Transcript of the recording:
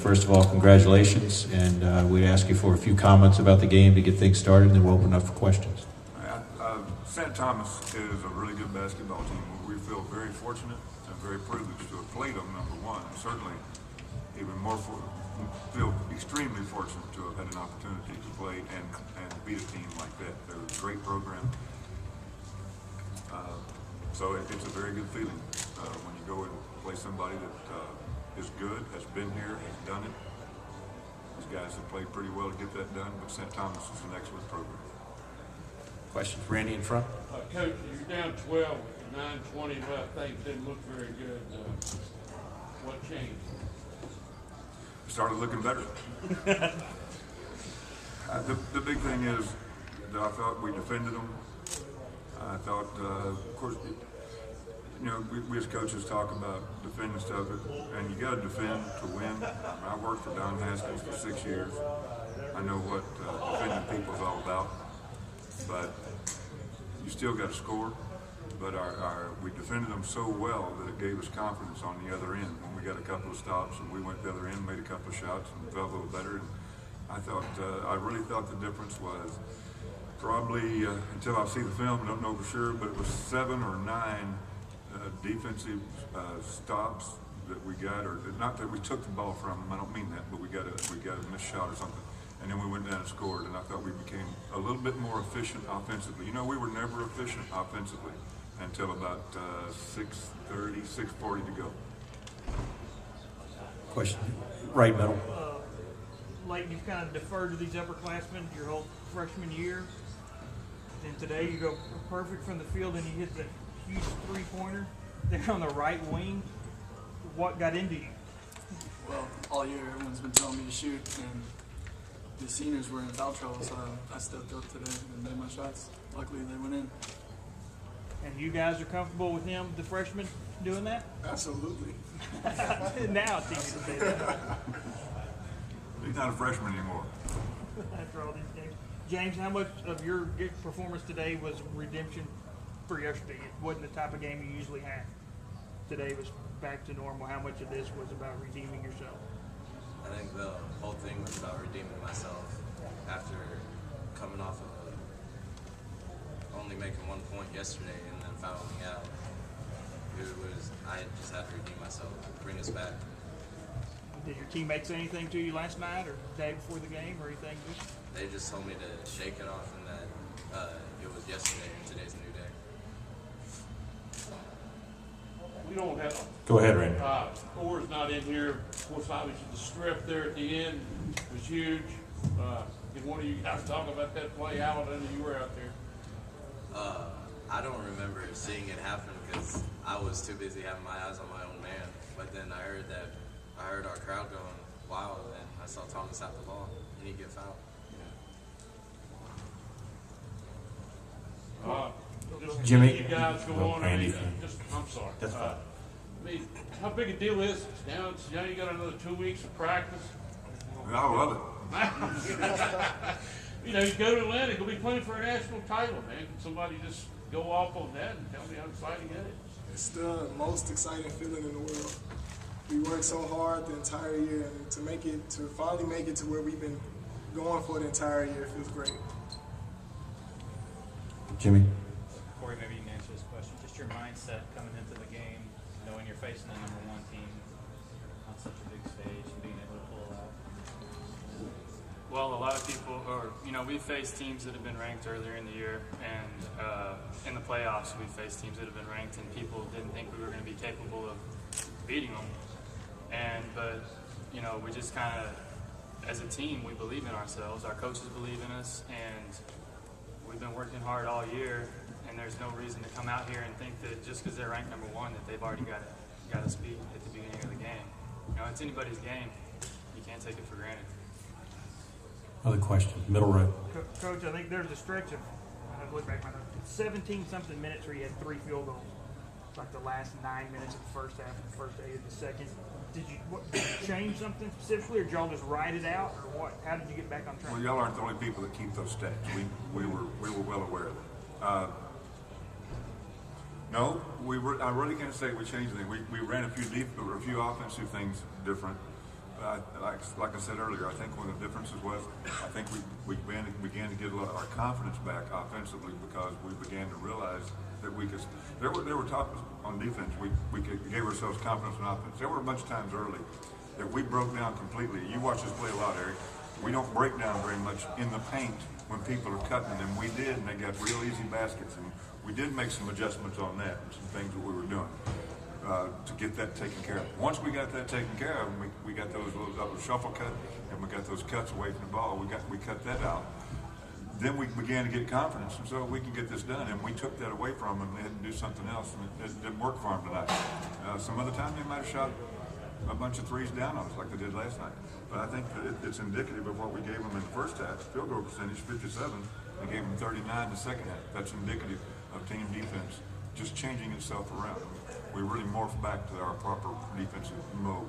first of all, congratulations, and we ask you for a few comments about the game to get things started, and then we'll open up for questions. St. Thomas is a really good basketball team. We feel very fortunate and very privileged to have played them, number one. Certainly, even more feel extremely fortunate to have had an opportunity to play and beat a team like that. They're a great program. So it's a very good feeling when you go and play somebody that is good, has been here, has done it. These guys have played pretty well to get that done, but St. Thomas is an excellent program. Question for Randy in front. Coach, you're down 12 with 9:20 left. Things didn't look very good. What changed? Started looking better. The big thing is that I thought we defended them. I thought, of course, you know, we as coaches talk about defending stuff, and you got to defend to win. I worked for Don Haskins for 6 years. I know what defending people is all about, but you still got to score. But we defended them so well that it gave us confidence on the other end. When we got a couple of stops and we went the other end, made a couple of shots, and felt a little better. And I really thought the difference was probably, until I see the film, I don't know for sure, but it was 7 or 9 defensive stops that we got, or not that we took the ball from them. I don't mean that, but we got a missed shot or something. And then we went down and scored, and I thought we became a little bit more efficient offensively. You know, we were never efficient offensively until about 6:30, 6:40 to go. Question, right middle. Leighton, you've kind of deferred to these upperclassmen your whole freshman year. And today you go perfect from the field and you hit the huge three-pointer there on the right wing. What got into you? Well, all year everyone's been telling me to shoot, and the seniors were in foul trouble, so I stepped up today and made my shots. Luckily, they went in. And you guys are comfortable with him, the freshman, doing that? Absolutely. Now it's easy to say that. He's not a freshman anymore. After all these games. James, how much of your performance today was redemption for yesterday? It wasn't the type of game you usually have. Today was back to normal. How much of this was about redeeming yourself? I think the whole thing was about redeeming myself after coming off of only making 1 point yesterday and then fouling out. I just had to redeem myself, bring us back. Did your teammates say anything to you last night or the day before the game or anything? They just told me to shake it off and that it was yesterday and today's a new day. We don't have. Go ahead, Randy. Score's not in here. Of course, obviously the strip there at the end was huge. Did one of you guys talk about that play out? I know you were out there. I don't remember seeing it happen because I was too busy having my eyes on my own man. But then I heard our crowd going wild, and I saw Thomas have the ball and he get fouled. Jimmy, you guys go on. Randy. I'm sorry. That's fine. I mean, how big a deal is this? Now you got another 2 weeks of practice. I love it. You know, you go to Atlanta, you'll be playing for a national title, man. Can somebody just go off on that and tell me how exciting that is? It's the most exciting feeling in the world. We worked so hard the entire year, and to finally make it to where we've been going for the entire year feels great. Jimmy. Corey, maybe you can answer this question. Just your mindset coming into the game, knowing you're facing the #1 team on such a big stage and being able to pull it out. Well, a lot of people, we faced teams that have been ranked earlier in the year, and in the playoffs we faced teams that have been ranked, and people didn't think we were going to be capable of beating them. But we just kind of, as a team, we believe in ourselves. Our coaches believe in us, and we've been working hard all year. And there's no reason to come out here and think that just because they're ranked #1 that they've already got us beat at the beginning of the game. It's anybody's game. You can't take it for granted. Other questions? Middle row. Coach, I think there's a stretch of, I look back, 17-something minutes where you had 3 field goals. It's like the last 9 minutes of the first half and the first 8 of the second. Did you change something specifically, or did y'all just ride it out, or what? How did you get back on track? Well, y'all aren't the only people that keep those stats. We were well aware of it. No, I really can't say we changed anything. We ran a few offensive things different. Like I said earlier, I think one of the differences was I think we began to get a lot of our confidence back offensively because we began to realize that we could. There were times on defense we gave ourselves confidence in offense. There were a bunch of times early that we broke down completely. You watch us play a lot, Eric. We don't break down very much in the paint when people are cutting, and we did, and they got real easy baskets, and we did make some adjustments on that, and some things that we were doing. To get that taken care of. Once we got that taken care of, we got those little shuffle cut, and we got those cuts away from the ball. We cut that out. Then we began to get confidence, and so we can get this done. And we took that away from them, and they had to do something else, and it didn't work for them tonight. Some other time they might have shot a bunch of threes down on us like they did last night. But I think that it's indicative of what we gave them in the first half. Field goal percentage 57, and gave them 39 in the second half. That's indicative of team defense just changing itself around. We really morphed back to our proper defensive mode.